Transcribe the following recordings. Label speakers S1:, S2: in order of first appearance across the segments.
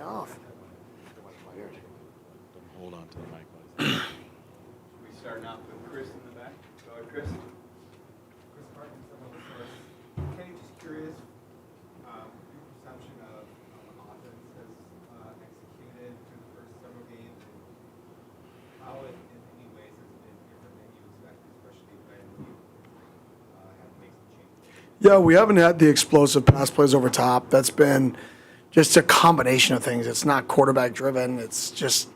S1: off.
S2: Hold on to the mic, please.
S3: We starting off with Chris in the back. Go ahead, Chris.
S4: Chris Martin, Seminole Source. Kenny, just curious, your perception of offense has executed through the first several games, and how it, in any ways, has been different than you expected, especially when you had to make some changes.
S1: Yeah, we haven't had the explosive pass plays over top. That's been just a combination of things. It's not quarterback driven. It's just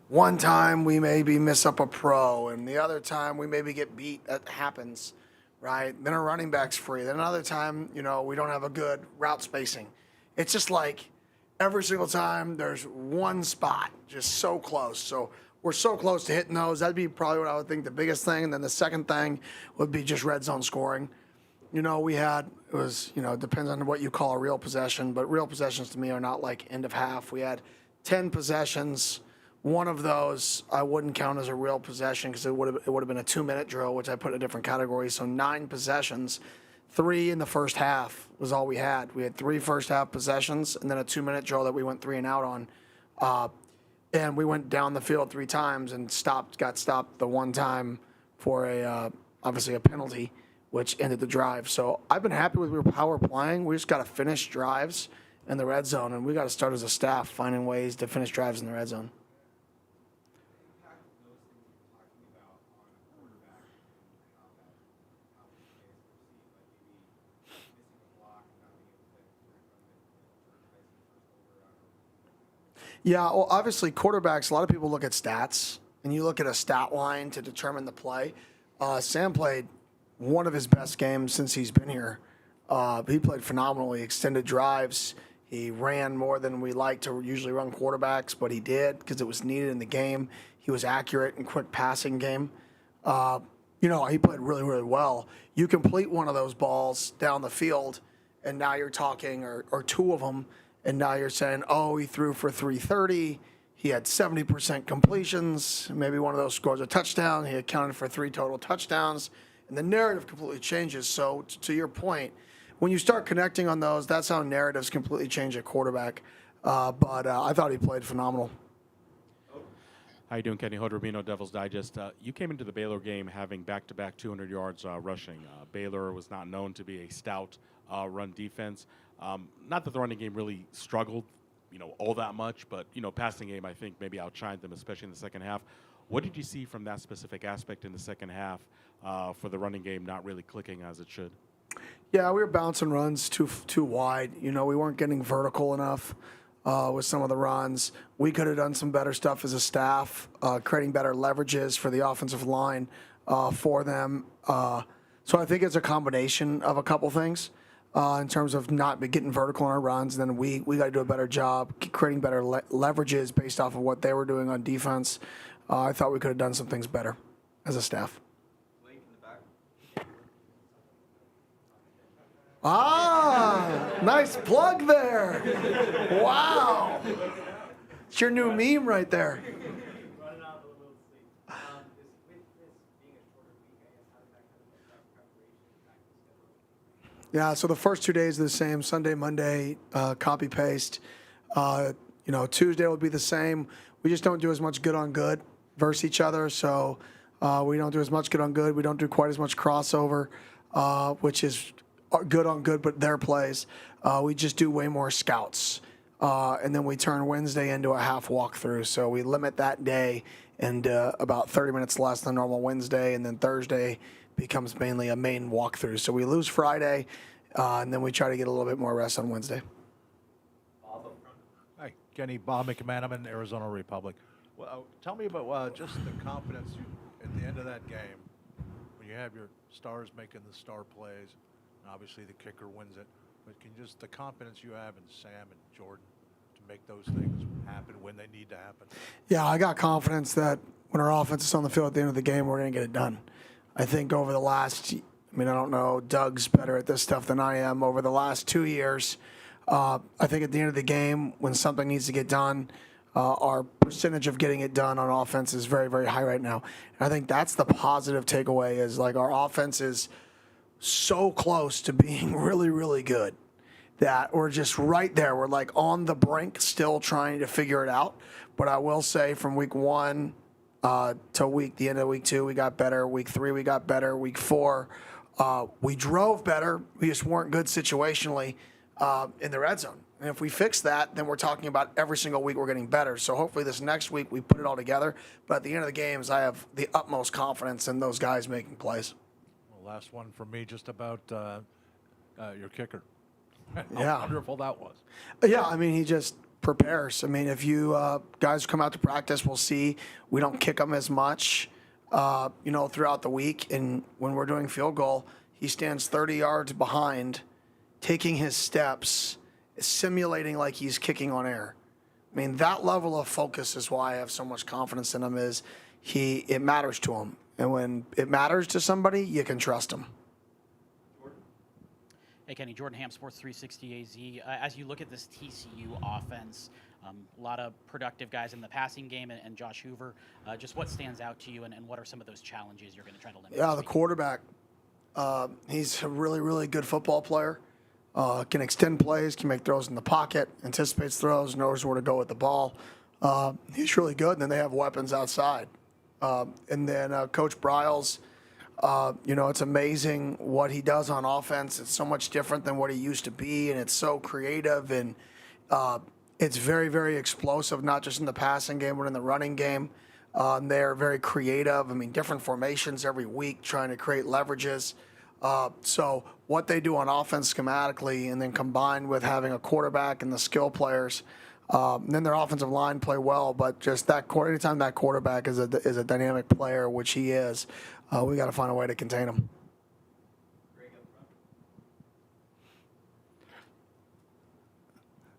S1: one time we maybe miss up a pro, and the other time we maybe get beat. That happens, right? Then our running back's free. Then another time, we don't have a good route spacing. It's just like every single time there's one spot just so close. So we're so close to hitting those. That'd be probably what I would think the biggest thing. And then the second thing would be just red zone scoring. It depends on what you call a real possession, but real possessions to me are not like end of half. We had 10 possessions. One of those I wouldn't count as a real possession because it would have been a 2-minute drill, which I put in a different category. So 9 possessions, 3 in the first half was all we had. We had 3 first half possessions and then a 2-minute drill that we went 3 and out on. And we went down the field 3 times and got stopped the one time for obviously a penalty, which ended the drive. So I've been happy with how we're playing. We just got to finish drives in the red zone, and we got to start as a staff finding ways to finish drives in the red zone. Yeah, well, obviously, quarterbacks, a lot of people look at stats, and you look at a stat line to determine the play. Sam played one of his best games since he's been here. He played phenomenally, extended drives. He ran more than we like to usually run quarterbacks, but he did because it was needed in the game. He was accurate in quick passing game. He played really, really well. You complete one of those balls down the field, and now you're talking, or 2 of them, and now you're saying, oh, he threw for 330. He had 70% completions. Maybe one of those scores a touchdown. He accounted for 3 total touchdowns. And the narrative completely changes. So to your point, when you start connecting on those, that's how narratives completely change a quarterback. But I thought he played phenomenal.
S2: How you doing, Kenny? Hood Rubino, Devil's Digest. You came into the Baylor game having back-to-back 200 yards rushing. Baylor was not known to be a stout run defense. Not that the running game really struggled, all that much, but, passing game, I think, maybe outshined them, especially in the second half. What did you see from that specific aspect in the second half for the running game not really clicking as it should?
S1: Yeah, we were bouncing runs too wide. We weren't getting vertical enough with some of the runs. We could have done some better stuff as a staff, creating better leverages for the offensive line for them. So I think it's a combination of a couple things in terms of not getting vertical in our runs. Then we got to do a better job creating better leverages based off of what they were doing on defense. I thought we could have done some things better as a staff. Nice plug there. Wow. It's your new meme right there. Yeah, so the first 2 days are the same. Sunday, Monday, copy paste. Tuesday will be the same. We just don't do as much good on good versus each other. So we don't do as much good on good. We don't do quite as much crossover, which is good on good, but their plays. We just do way more scouts. And then we turn Wednesday into a half walkthrough. So we limit that day and about 30 minutes less than normal Wednesday. And then Thursday becomes mainly a main walkthrough. So we lose Friday, and then we try to get a little bit more rest on Wednesday.
S5: Hi, Kenny. Bob McManaman, Arizona Republic. Well, tell me about just the confidence at the end of that game when you have your stars making the star plays, and obviously the kicker wins it. But the confidence you have in Sam and Jordan to make those things happen when they need to happen?
S1: Yeah, I got confidence that when our offense is on the field at the end of the game, we're going to get it done. I think over the last, I don't know, Doug's better at this stuff than I am. Over the last 2 years, I think at the end of the game, when something needs to get done, our percentage of getting it done on offense is very, very high right now. And I think that's the positive takeaway is like our offense is so close to being really, really good that we're just right there. We're like on the brink, still trying to figure it out. But I will say from week 1 to the end of week 2, we got better. Week 3, we got better. Week 4, we drove better. We just weren't good situationally in the red zone. And if we fix that, then we're talking about every single week we're getting better. So hopefully this next week we put it all together. But at the end of the games, I have the utmost confidence in those guys making plays.
S5: Well, last one for me, just about your kicker.
S1: Yeah.
S5: How wonderful that was.
S1: Yeah, I mean, he just prepares. I mean, if you guys come out to practice, we'll see we don't kick him as much, throughout the week. And when we're doing field goal, he stands 30 yards behind, taking his steps, simulating like he's kicking on air. I mean, that level of focus is why I have so much confidence in him. It matters to him, and when it matters to somebody, you can trust him.
S6: Hey, Kenny, Jordan Ham, Sports 360 AZ. As you look at this TCU offense, a lot of productive guys in the passing game and Josh Hoover. Just what stands out to you, and what are some of those challenges you're going to try to limit?
S1: Yeah, the quarterback. He's a really, really good football player. Can extend plays, can make throws in the pocket, anticipates throws, knows where to go with the ball. He's really good, and then they have weapons outside. And then Coach Briles, it's amazing what he does on offense. It's so much different than what he used to be, and it's so creative, and it's very, very explosive, not just in the passing game, but in the running game. They're very creative. I mean, different formations every week, trying to create leverages. So what they do on offense schematically, and then combined with having a quarterback and the skill players, and then their offensive line play well. But just that anytime that quarterback is a dynamic player, which he is, we got to find a way to contain him.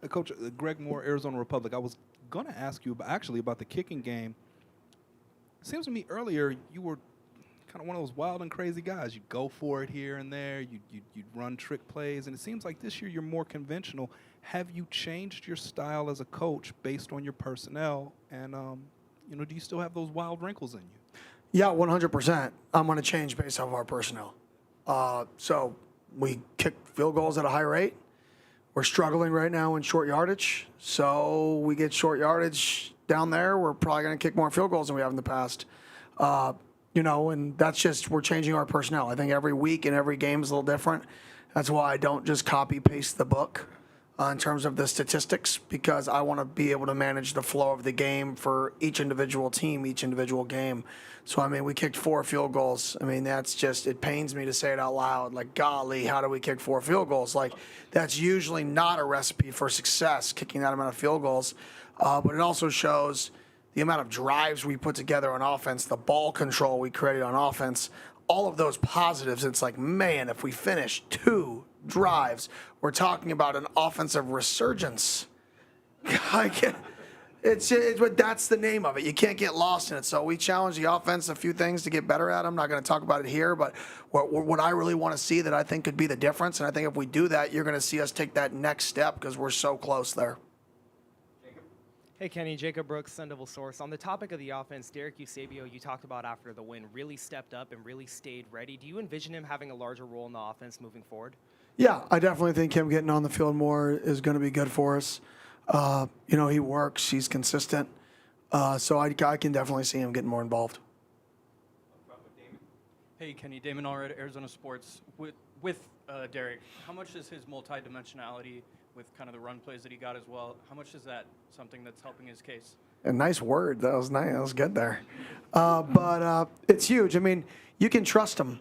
S7: Coach Greg Moore, Arizona Republic. I was going to ask you about the kicking game. It seems to me earlier you were kind of one of those wild and crazy guys. You'd go for it here and there. You'd run trick plays. And it seems like this year you're more conventional. Have you changed your style as a coach based on your personnel? And, do you still have those wild wrinkles in you?
S1: Yeah, 100%. I'm going to change based off our personnel. So we kick field goals at a high rate. We're struggling right now in short yardage. So we get short yardage down there. We're probably going to kick more field goals than we have in the past. And that's just, we're changing our personnel. I think every week and every game is a little different. That's why I don't just copy paste the book in terms of the statistics, because I want to be able to manage the flow of the game for each individual team, each individual game. So, I mean, we kicked 4 field goals. I mean, that's just, it pains me to say it out loud. Like, golly, how do we kick 4 field goals? Like, that's usually not a recipe for success, kicking that amount of field goals. But it also shows the amount of drives we put together on offense, the ball control we created on offense, all of those positives. It's like, man, if we finish 2 drives, we're talking about an offensive resurgence. But that's the name of it. You can't get lost in it. So we challenge the offense a few things to get better at. I'm not going to talk about it here, but what I really want to see that I think could be the difference, and I think if we do that, you're going to see us take that next step because we're so close there.
S8: Hey, Kenny, Jacob Brooks, Sun Devil Source. On the topic of the offense, Derek Eusebio, you talked about after the win, really stepped up and really stayed ready. Do you envision him having a larger role in the offense moving forward?
S1: Yeah, I definitely think him getting on the field more is going to be good for us. He works, he's consistent. So I can definitely see him getting more involved.
S9: Hey, Kenny, Damon Allred, Arizona Sports. With Derek, how much is his multidimensionality with kind of the run plays that he got as well? How much is that something that's helping his case?
S1: A nice word. That was nice. That was good there. But it's huge. I mean, you can trust him.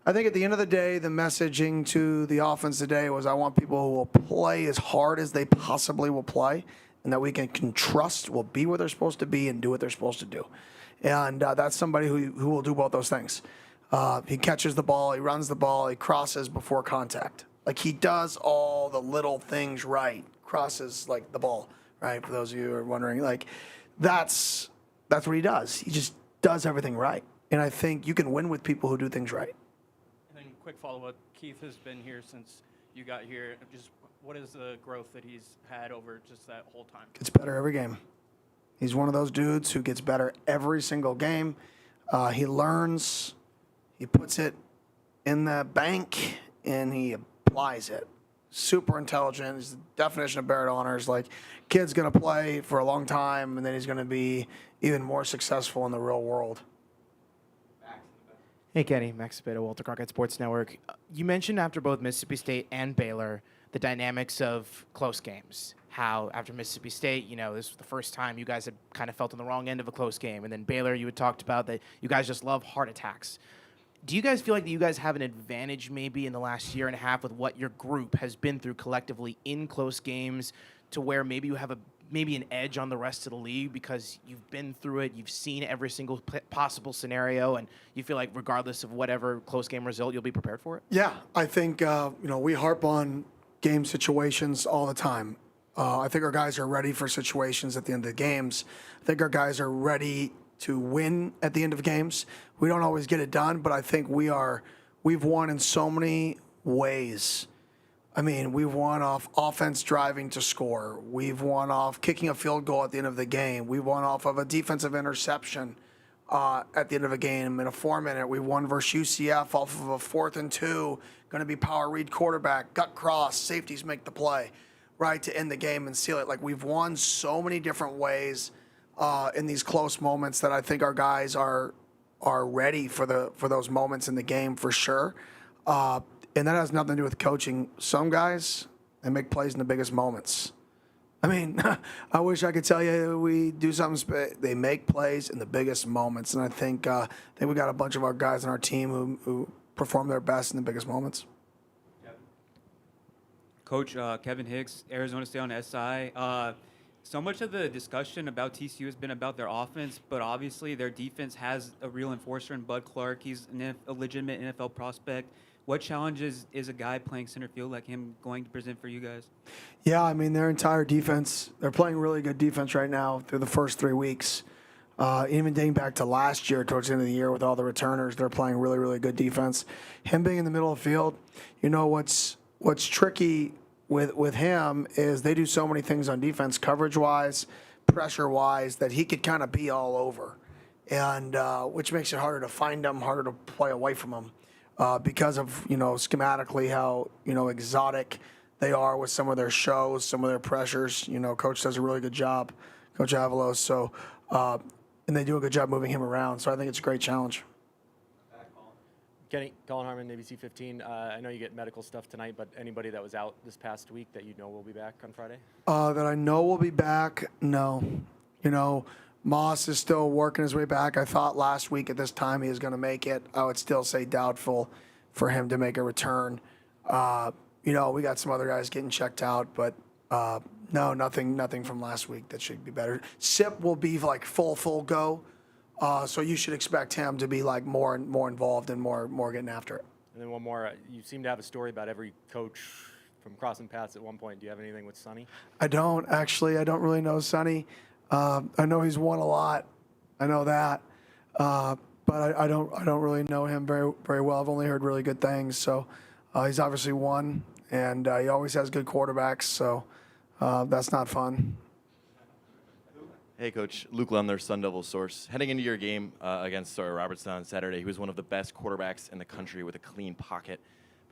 S1: I think at the end of the day, the messaging to the offense today was I want people who will play as hard as they possibly will play, and that we can trust will be where they're supposed to be and do what they're supposed to do. And that's somebody who will do both those things. He catches the ball, he runs the ball, he crosses before contact. Like, he does all the little things right. Crosses, like, the ball, right? For those of you who are wondering, like, that's what he does. He just does everything right. And I think you can win with people who do things right.
S9: And then quick follow-up, Keith has been here since you got here. Just what is the growth that he's had over just that whole time?
S1: Gets better every game. He's one of those dudes who gets better every single game. He learns, he puts it in the bank, and he applies it. super intelligent. He's the definition of Barrett honors. Like, kid's going to play for a long time, and then he's going to be even more successful in the real world.
S10: Hey, Kenny. Max Spado, Walter Cronkite Sports Network. You mentioned after both Mississippi State and Baylor the dynamics of close games. How after Mississippi State, this was the first time you guys had kind of felt on the wrong end of a close game. And then Baylor, you had talked about that you guys just love heart attacks. Do you guys feel like that you guys have an advantage maybe in the last year and a half with what your group has been through collectively in close games to where maybe you have maybe an edge on the rest of the league because you've been through it, you've seen every single possible scenario, and you feel like regardless of whatever close game result, you'll be prepared for it?
S1: Yeah, I think, we harp on game situations all the time. I think our guys are ready for situations at the end of the games. I think our guys are ready to win at the end of games. We don't always get it done, but I think we've won in so many ways. I mean, we've won off offense driving to score. We've won off kicking a field goal at the end of the game. We've won off of a defensive interception at the end of a game in a 4-minute. We won versus UCF off of a 4th and 2, going to be power read quarterback, gut cross, safeties make the play, right, to end the game and seal it. Like, we've won so many different ways in these close moments that I think our guys are ready for those moments in the game for sure. And that has nothing to do with coaching. Some guys, they make plays in the biggest moments. I mean, I wish I could tell you we do something. They make plays in the biggest moments, and I think we got a bunch of our guys on our team who perform their best in the biggest moments.
S11: Coach Kevin Hicks, Arizona State on SI. So much of the discussion about TCU has been about their offense, but obviously their defense has a real enforcer in Bud Clark. He's a legitimate NFL prospect. What challenges is a guy playing center field like him going to present for you guys?
S1: Yeah, I mean, their entire defense, they're playing really good defense right now through the first 3 weeks. Even dating back to last year, towards the end of the year with all the returners, they're playing really, really good defense. Him being in the middle of the field, what's tricky with him is they do so many things on defense, coverage-wise, pressure-wise, that he could kind of be all over, and which makes it harder to find him, harder to play away from him. Because of, schematically how, exotic they are with some of their shows, some of their pressures. Coach does a really good job, Coach Avalos. So, and they do a good job moving him around. So I think it's a great challenge.
S12: Kenny, Colin Harmon, ABC 15. I know you get medical stuff tonight, but anybody that was out this past week that will be back on Friday?
S1: That I know will be back, no. Moss is still working his way back. I thought last week at this time he was going to make it. I would still say doubtful for him to make a return. We got some other guys getting checked out, but no, nothing from last week that should be better. Sip will be like full go, so you should expect him to be like more involved and more getting after it.
S12: And then one more. You seem to have a story about every coach from crossing paths at one point. Do you have anything with Sonny?
S1: I don't actually. I don't really know Sonny. I know he's won a lot. I know that, but I don't really know him very very well. I've only heard really good things. So he's obviously won, and he always has good quarterbacks. So that's not fun.
S13: Hey, Coach. Luke Lemler, Sun Devil source. Heading into your game against Sawyer Robertson on Saturday, he was one of the best quarterbacks in the country with a clean pocket.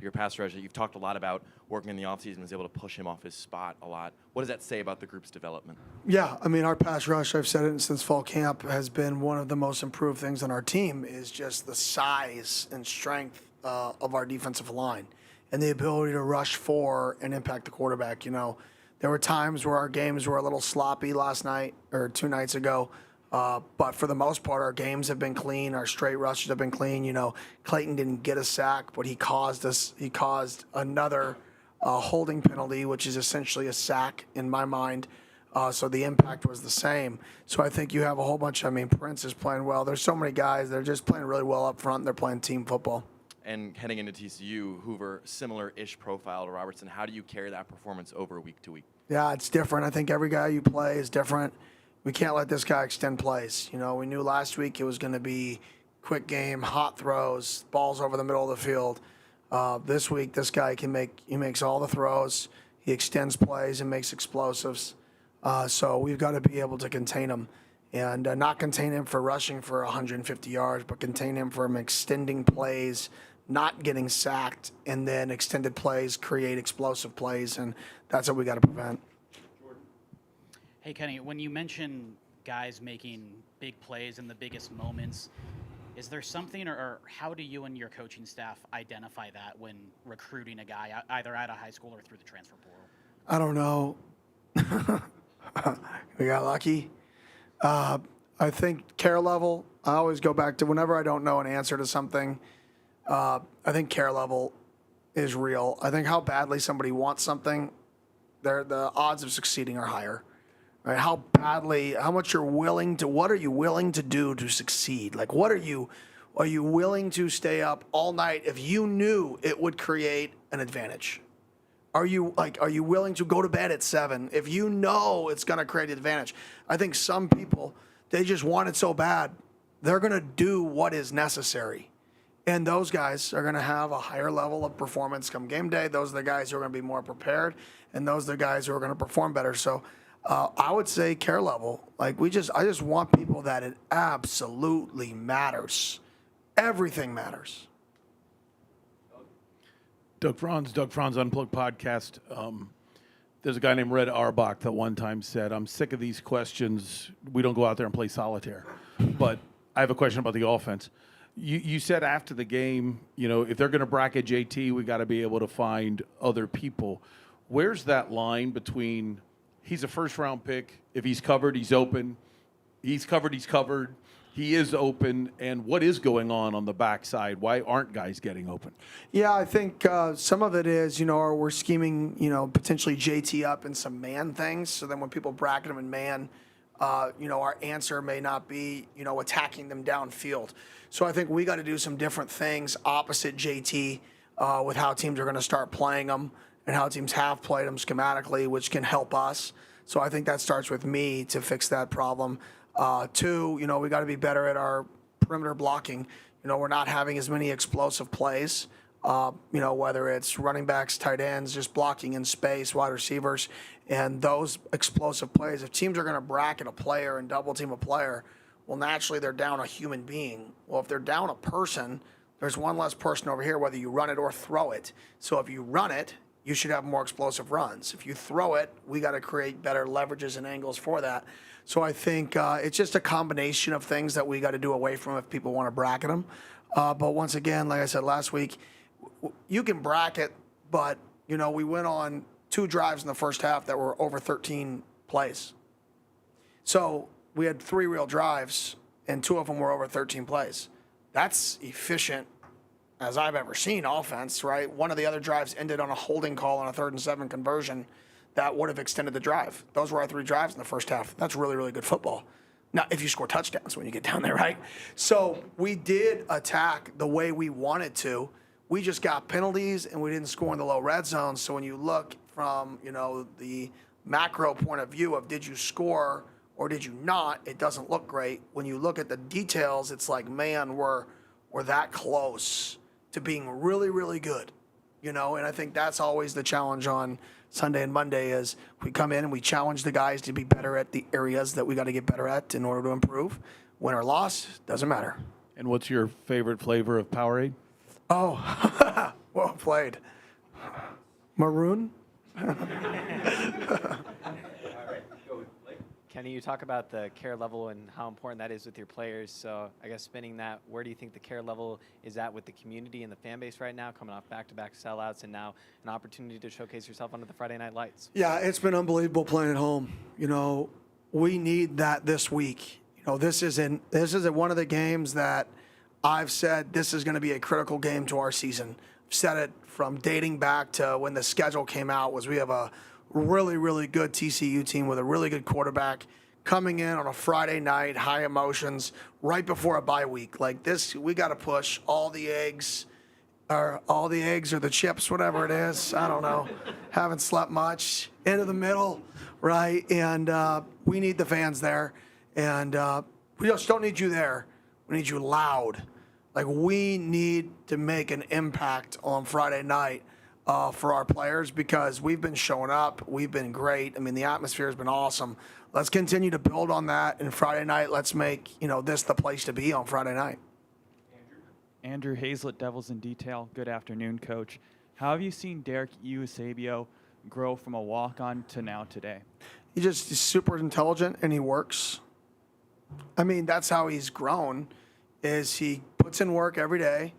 S13: Your pass rush, you've talked a lot about working in the offseason, was able to push him off his spot a lot. What does that say about the group's development?
S1: Yeah, I mean, our pass rush, I've said it since fall camp, has been one of the most improved things on our team is just the size and strength of our defensive line and the ability to rush for and impact the quarterback. There were times where our games were a little sloppy last night or 2 nights ago. But for the most part, our games have been clean. Our straight rushes have been clean. Clayton didn't get a sack, but he caused another holding penalty, which is essentially a sack in my mind. So the impact was the same. So I think you have a whole bunch. Prince is playing well. There's so many guys. They're just playing really well up front. They're playing team football.
S13: And heading into TCU, Hoover, similar-ish profile to Robertson. How do you carry that performance over week to week?
S1: Yeah, it's different. I think every guy you play is different. We can't let this guy extend plays. We knew last week it was going to be quick game, hot throws, balls over the middle of the field. This week, this guy he makes all the throws. He extends plays and makes explosives. So we've got to be able to contain him and not contain him for rushing for 150 yards, but contain him from extending plays, not getting sacked, and then extended plays create explosive plays, and that's what we got to prevent.
S6: Hey, Kenny, when you mention guys making big plays in the biggest moments, is there something, or how do you and your coaching staff identify that when recruiting a guy, either out of high school or through the transfer portal?
S1: I don't know. We got lucky. I think care level, I always go back to whenever I don't know an answer to something, I think care level is real. I think how badly somebody wants something, the odds of succeeding are higher. Right? How much you're willing to, what are you willing to do to succeed? Like, are you willing to stay up all night if you knew it would create an advantage? Are you willing to go to bed at 7 if you know it's going to create an advantage? I think some people, they just want it so bad, they're going to do what is necessary. And those guys are going to have a higher level of performance come game day. Those are the guys who are going to be more prepared, and those are the guys who are going to perform better. So I would say care level. Like I just want people that it absolutely matters. Everything matters.
S14: Doug Franz Unplugged podcast. There's a guy named Red Auerbach that one time said, "I'm sick of these questions. We don't go out there and play solitaire." But I have a question about the offense. You said after the game, if they're going to bracket JT, we got to be able to find other people. Where's that line between he's a first-round pick, if he's covered, he's open, he's covered, he is open, and what is going on the backside? Why aren't guys getting open?
S1: Yeah, I think some of it is, we're scheming, potentially JT up in some man things. So then when people bracket him in man, our answer may not be, attacking them downfield. So I think we got to do some different things opposite JT with how teams are going to start playing them and how teams have played them schematically, which can help us. So I think that starts with me to fix that problem. 2, we got to be better at our perimeter blocking. We're not having as many explosive plays, whether it's running backs, tight ends, just blocking in space, wide receivers, and those explosive plays. If teams are going to bracket a player and double team a player, well, naturally they're down a human being. Well, if they're down a person, there's one less person over here, whether you run it or throw it. So if you run it, you should have more explosive runs. If you throw it, we got to create better leverages and angles for that. So I think it's just a combination of things that we got to do away from if people want to bracket them. But once again, like I said last week, you can bracket, but, we went on 2 drives in the first half that were over 13 plays. So we had 3 real drives, and 2 of them were over 13 plays. That's efficient as I've ever seen offense, right? One of the other drives ended on a holding call on a 3rd and 7 conversion that would have extended the drive. Those were our 3 drives in the first half. That's really, really good football. Now, if you score touchdowns when you get down there, right? So we did attack the way we wanted to. We just got penalties, and we didn't score in the low red zone. So when you look from, the macro point of view of did you score or did you not, it doesn't look great. When you look at the details, it's like, man, we're that close to being really, really good, and I think that's always the challenge on Sunday and Monday is we come in and we challenge the guys to be better at the areas that we got to get better at in order to improve. Win or loss, doesn't matter.
S14: And what's your favorite flavor of Powerade?
S1: Oh, well played. Maroon?
S12: Kenny, you talk about the care level and how important that is with your players. So I guess spinning that, where do you think the care level is at with the community and the fan base right now, coming off back-to-back sellouts and now an opportunity to showcase yourself under the Friday Night Lights?
S1: Yeah, it's been unbelievable playing at home. We need that this week. This isn't one of the games that I've said this is going to be a critical game to our season. I've said it from dating back to when the schedule came out was we have a really, really good TCU team with a really good quarterback coming in on a Friday night, high emotions, right before a bye week. Like this, we got to push all the eggs or the chips, whatever it is. I don't know. Haven't slept much. Into the middle, right? And we need the fans there. And we just don't need you there. We need you loud. Like we need to make an impact on Friday night for our players because we've been showing up. We've been great. I mean, the atmosphere has been awesome. Let's continue to build on that. And Friday night, let's make this the place to be on Friday night.
S15: Andrew Hazlett, Devils in Detail. Good afternoon, Coach. How have you seen Derek Eusebio grow from a walk-on to now today?
S1: He's super intelligent and he works. I mean, that's how he's grown, is he puts in work every day.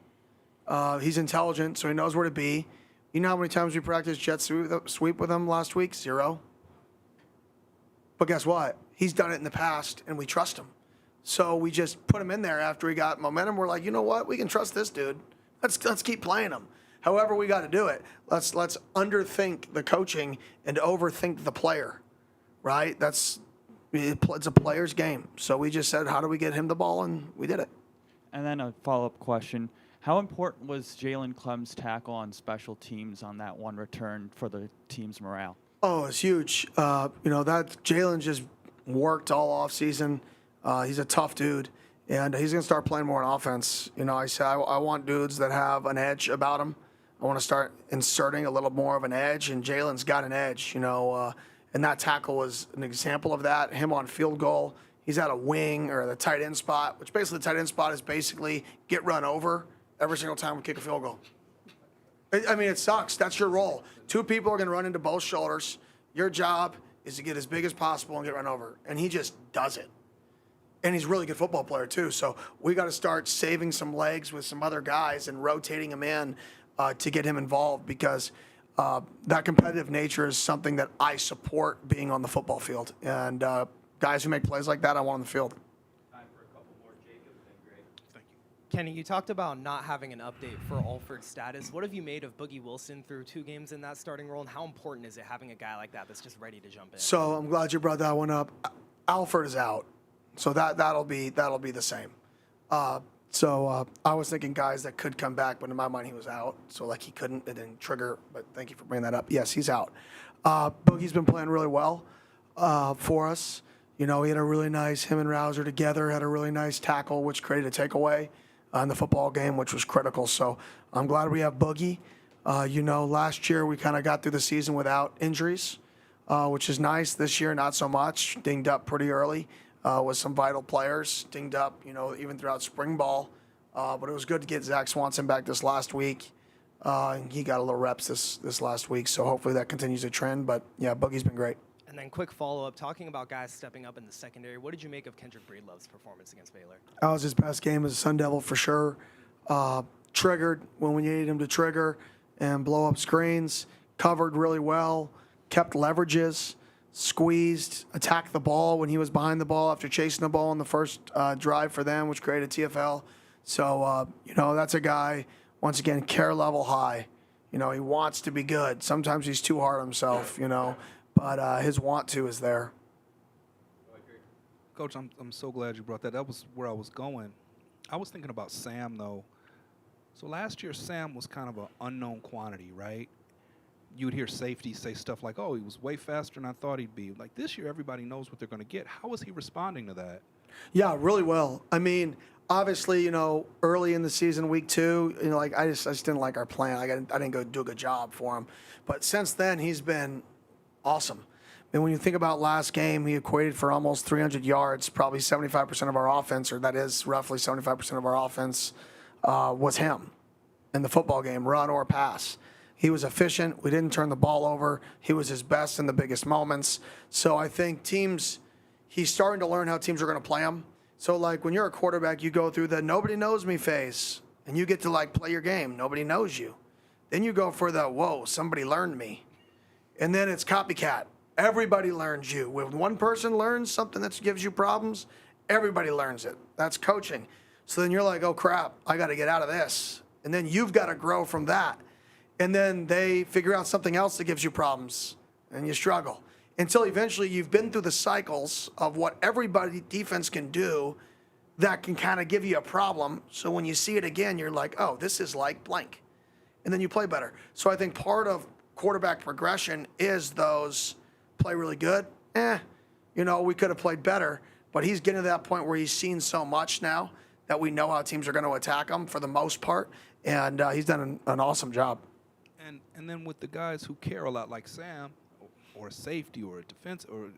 S1: He's intelligent, so he knows where to be. You know how many times we practiced jet sweep with him last week? 0. But guess what? He's done it in the past, and we trust him. So we just put him in there after he got momentum. We're like, you know what? We can trust this dude. Let's keep playing him. However we got to do it. Let's underthink the coaching and overthink the player, right? It's a player's game. So we just said, how do we get him the ball? And we did it.
S15: And then a follow-up question. How important was Jalen Clem's tackle on special teams on that one return for the team's morale?
S1: Oh, it's huge. That Jalen just worked all off season. He's a tough dude, and he's going to start playing more on offense. I say I want dudes that have an edge about them. I want to start inserting a little more of an edge, and Jalen's got an edge. And that tackle was an example of that. Him on field goal, he's at a wing or the tight end spot, which basically the tight end spot is basically get run over every single time we kick a field goal. I mean, it sucks. That's your role. 2 people are going to run into both shoulders. Your job is to get as big as possible and get run over. And he just does it. And he's a really good football player, too. So we got to start saving some legs with some other guys and rotating him in to get him involved, because that competitive nature is something that I support being on the football field. And guys who make plays like that, I want on the field.
S8: Kenny, you talked about not having an update for Alford's status. What have you made of Boogie Wilson through 2 games in that starting role, and how important is it having a guy like that that's just ready to jump in?
S1: So I'm glad you brought that one up. Alford is out, so that'll be the same. So I was thinking guys that could come back, but in my mind he was out. So he couldn't, it didn't trigger. But thank you for bringing that up. Yes, he's out. Boogie's been playing really well for us. He had a really nice, him and Rouser together had a really nice tackle, which created a takeaway in the football game, which was critical. So I'm glad we have Boogie. Last year we kind of got through the season without injuries, which is nice. This year, not so much. Dinged up pretty early with some vital players. Dinged up, even throughout spring ball. But it was good to get Zach Swanson back this last week. And he got a little reps this last week. So hopefully that continues a trend. But, yeah, Boogie's been great.
S8: And then quick follow-up, talking about guys stepping up in the secondary, what did you make of Kendrick Breedlove's performance against Baylor?
S1: That was his best game as a Sun Devil for sure. Triggered when we needed him to trigger and blow up screens. Covered really well. Kept leverages. Squeezed. Attacked the ball when he was behind the ball after chasing the ball in the first drive for them, which created TFL. So, that's a guy, once again, care level high. He wants to be good. Sometimes he's too hard on himself, but his want to is there.
S7: Coach, I'm so glad you brought that. That was where I was going. I was thinking about Sam, though. So last year, Sam was kind of an unknown quantity, right? You would hear safety say stuff like, oh, he was way faster than I thought he'd be. Like this year, everybody knows what they're going to get. How is he responding to that?
S1: Yeah, really well. I mean, obviously, early in the season, week 2, I just didn't like our plan. I didn't go do a good job for him. But since then, he's been awesome. And when you think about last game, he equated for almost 300 yards, probably 75% of our offense, or that is roughly 75% of our offense, was him in the football game, run or pass. He was efficient. We didn't turn the ball over. He was his best in the biggest moments. So I think he's starting to learn how teams are going to play him. So, when you're a quarterback, you go through the nobody knows me phase, and you get to, play your game. Nobody knows you. Then you go for the, whoa, somebody learned me. And then it's copycat. Everybody learns you. When one person learns something that gives you problems, everybody learns it. That's coaching. So then you're like, oh, crap, I got to get out of this. And then you've got to grow from that. And then they figure out something else that gives you problems, and you struggle. Until eventually you've been through the cycles of what everybody defense can do that can kind of give you a problem. So when you see it again, you're like, oh, this is like blank. And then you play better. So I think part of quarterback progression is those play really good. We could have played better. But he's getting to that point where he's seen so much now that we know how teams are going to attack him for the most part. And he's done an awesome job.
S7: And then with the guys who care a lot, like Sam, or a safety, or a defense, or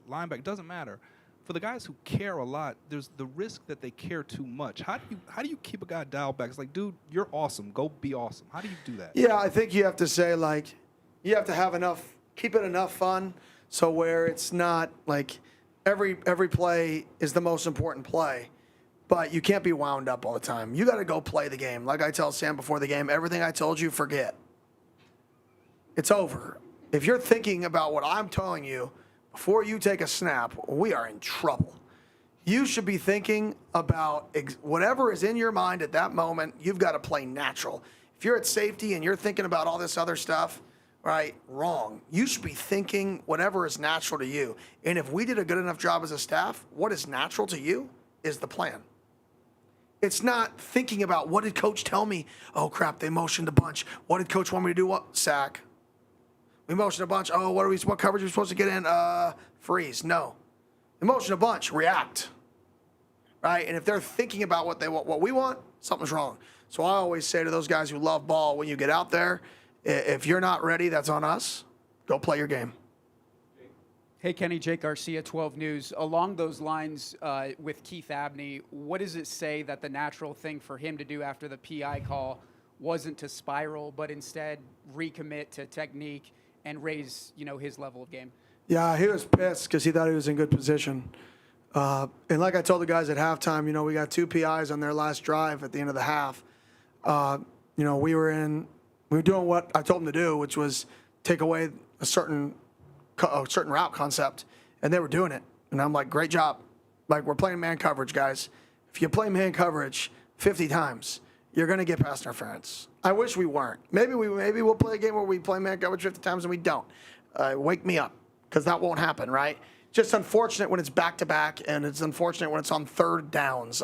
S7: linebacker, doesn't matter. for the guys who care a lot, there's the risk that they care too much. How do you keep a guy dialed back? It's like, dude, you're awesome. Go be awesome. How do you do that?
S1: Yeah, I think you have to say, like, you have to have enough, keep it enough fun so where it's not like every play is the most important play, but you can't be wound up all the time. You got to go play the game. Like I tell Sam before the game, everything I told you, forget. It's over. If you're thinking about what I'm telling you before you take a snap, we are in trouble. You should be thinking about whatever is in your mind at that moment. You've got to play natural. If you're at safety and you're thinking about all this other stuff, right, wrong. You should be thinking whatever is natural to you. And if we did a good enough job as a staff, what is natural to you is the plan. It's not thinking about what did coach tell me? Oh, crap, they motioned a bunch. What did coach want me to do? What? Sack. We motioned a bunch. Oh, what coverage are we supposed to get in? Freeze. No. We motioned a bunch. React. Right? And if they're thinking about what we want, something's wrong. So I always say to those guys who love ball, when you get out there, if you're not ready, that's on us. Go play your game.
S16: Hey, Kenny, Jake Garcia, 12 News. Along those lines with Keith Abney, what does it say that the natural thing for him to do after the PI call wasn't to spiral, but instead recommit to technique and raise, his level of game?
S1: Yeah, he was pissed because he thought he was in good position. And like I told the guys at halftime, we got 2 PIs on their last drive at the end of the half. We were doing what I told them to do, which was take away a certain route concept, and they were doing it. And I'm like, great job. Like, we're playing man coverage, guys. If you play man coverage 50 times, you're going to get pass interference. I wish we weren't. Maybe we'll play a game where we play man coverage 50 times and we don't. Wake me up, because that won't happen, right? Just unfortunate when it's back-to-back, and it's unfortunate when it's on third downs.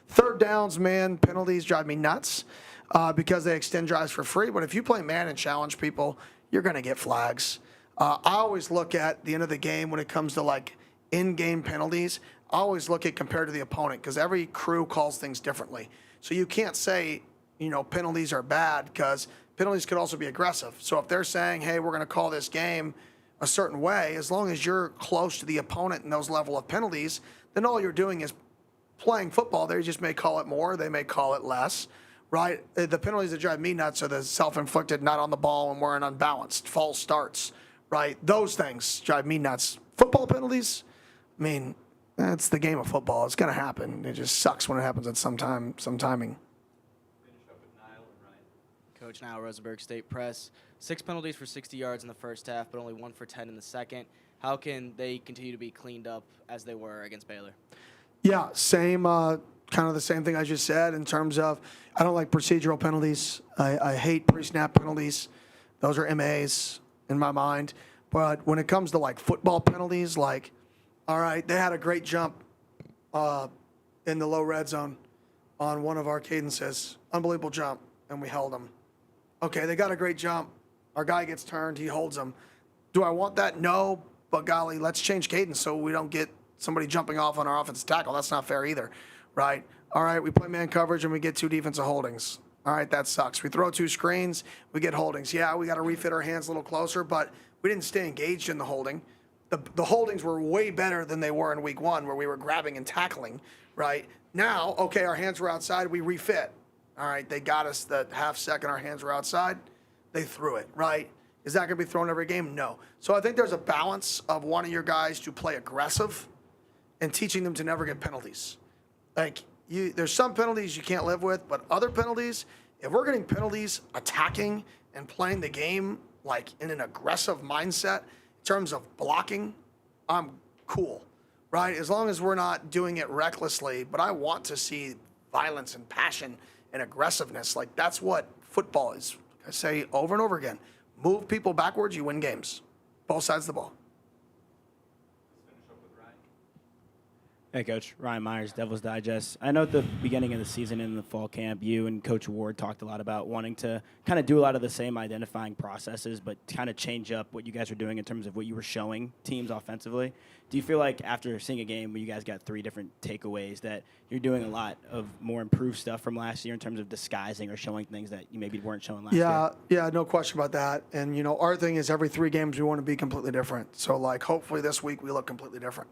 S1: Third downs, man, penalties drive me nuts because they extend drives for free. But if you play man and challenge people, you're going to get flags. I always look at the end of the game when it comes to, like, in-game penalties. I always look at compared to the opponent because every crew calls things differently. So you can't say, penalties are bad because penalties could also be aggressive. So if they're saying, hey, we're going to call this game a certain way, as long as you're close to the opponent in those level of penalties, then all you're doing is playing football. They just may call it more, they may call it less, right? The penalties that drive me nuts are the self-inflicted, not on the ball when we're in unbalanced, false starts, right? Those things drive me nuts. Football penalties, that's the game of football. It's going to happen. It just sucks when it happens at some timing.
S3: Finish up with Niall and Ryan.
S17: Coach Niall, Rosenberg State Press. 6 penalties for 60 yards in the first half, but only 1 for 10 in the second. How can they continue to be cleaned up as they were against Baylor?
S1: Yeah, same, kind of the same thing I just said in terms of I don't like procedural penalties. I hate pre-snap penalties. Those are MAs in my mind. But when it comes to, like, football penalties, like, all right, they had a great jump in the low red zone on one of our cadences. Unbelievable jump, and we held them. Okay, they got a great jump. Our guy gets turned. He holds them. Do I want that? No. But, golly, let's change cadence so we don't get somebody jumping off on our offensive tackle. That's not fair either, right? All right, we play man coverage and we get 2 defensive holdings. All right, that sucks. We throw 2 screens, we get holdings. Yeah, we got to refit our hands a little closer, but we didn't stay engaged in the holding. The holdings were way better than they were in week 1 where we were grabbing and tackling, right? Now, okay, our hands were outside, we refit. All right, they got us the half second, our hands were outside, they threw it, right? Is that going to be thrown every game? No. So I think there's a balance of wanting your guys to play aggressive and teaching them to never get penalties. There's some penalties you can't live with, but other penalties, if we're getting penalties attacking and playing the game like in an aggressive mindset in terms of blocking, I'm cool, right? As long as we're not doing it recklessly, but I want to see violence and passion and aggressiveness. Like, that's what football is. I say over and over again, move people backwards, you win games. Both sides of the ball.
S18: Hey, Coach. Ryan Myers, Devil's Digest. I know at the beginning of the season in the fall camp, you and Coach Ward talked a lot about wanting to kind of do a lot of the same identifying processes, but kind of change up what you guys are doing in terms of what you were showing teams offensively. Do you feel like after seeing a game where you guys got 3 different takeaways that you're doing a lot of more improved stuff from last year in terms of disguising or showing things that you maybe weren't showing last year?
S1: Yeah, no question about that. And, our thing is every 3 games we want to be completely different. So, hopefully this week we look completely different.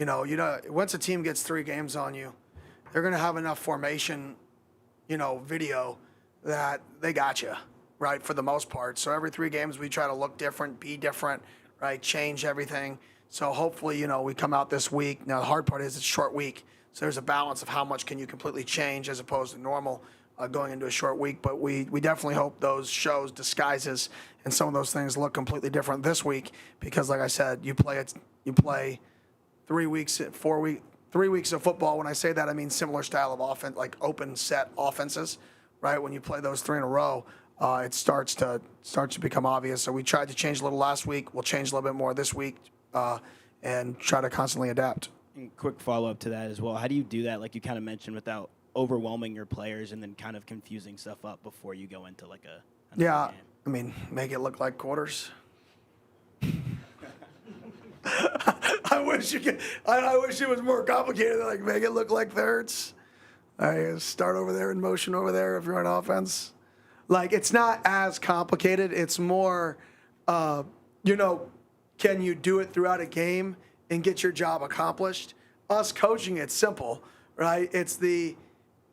S1: Once a team gets 3 games on you, they're going to have enough formation, video that they got you, right, for the most part. So every 3 games we try to look different, be different, right, change everything. So hopefully, we come out this week. Now, the hard part is it's a short week. So there's a balance of how much can you completely change as opposed to normal going into a short week. But we definitely hope those shows, disguises, and some of those things look completely different this week because, like I said, you play 3 weeks, 4 weeks, 3 weeks of football. When I say that, I mean similar style of offense, like open set offenses, right? When you play those 3 in a row, it starts to become obvious. So we tried to change a little last week. We'll change a little bit more this week and try to constantly adapt.
S18: And quick follow-up to that as well. How do you do that, like you kind of mentioned, without overwhelming your players and then kind of confusing stuff up before you go into like another game?
S1: I mean, make it look like quarters. I wish it was more complicated. Like make it look like thirds. Start over there and motion over there if you're on offense. Like it's not as complicated. It's more, can you do it throughout a game and get your job accomplished? Us coaching, it's simple, right? It's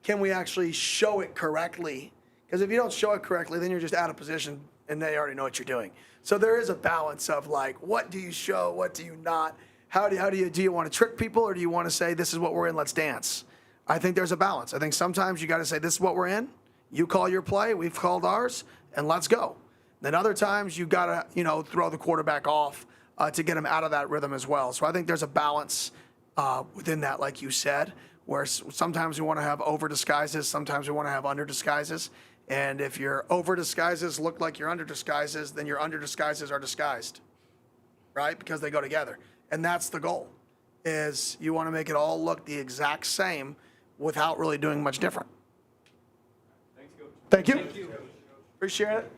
S1: can we actually show it correctly? Because if you don't show it correctly, then you're just out of position and they already know what you're doing. So there is a balance of like, what do you show? What do you not? Do you want to trick people or do you want to say, this is what we're in, let's dance? I think there's a balance. I think sometimes you got to say, this is what we're in. You call your play, we've called ours, and let's go. Then other times you got to, throw the quarterback off to get him out of that rhythm as well. So I think there's a balance within that, like you said, where sometimes we want to have over disguises, sometimes we want to have under disguises. And if your over disguises look like your under disguises, then your under disguises are disguised, right? Because they go together. And that's the goal, is you want to make it all look the exact same without really doing much different.
S3: Thanks, Coach.
S1: Thank you. Appreciate it.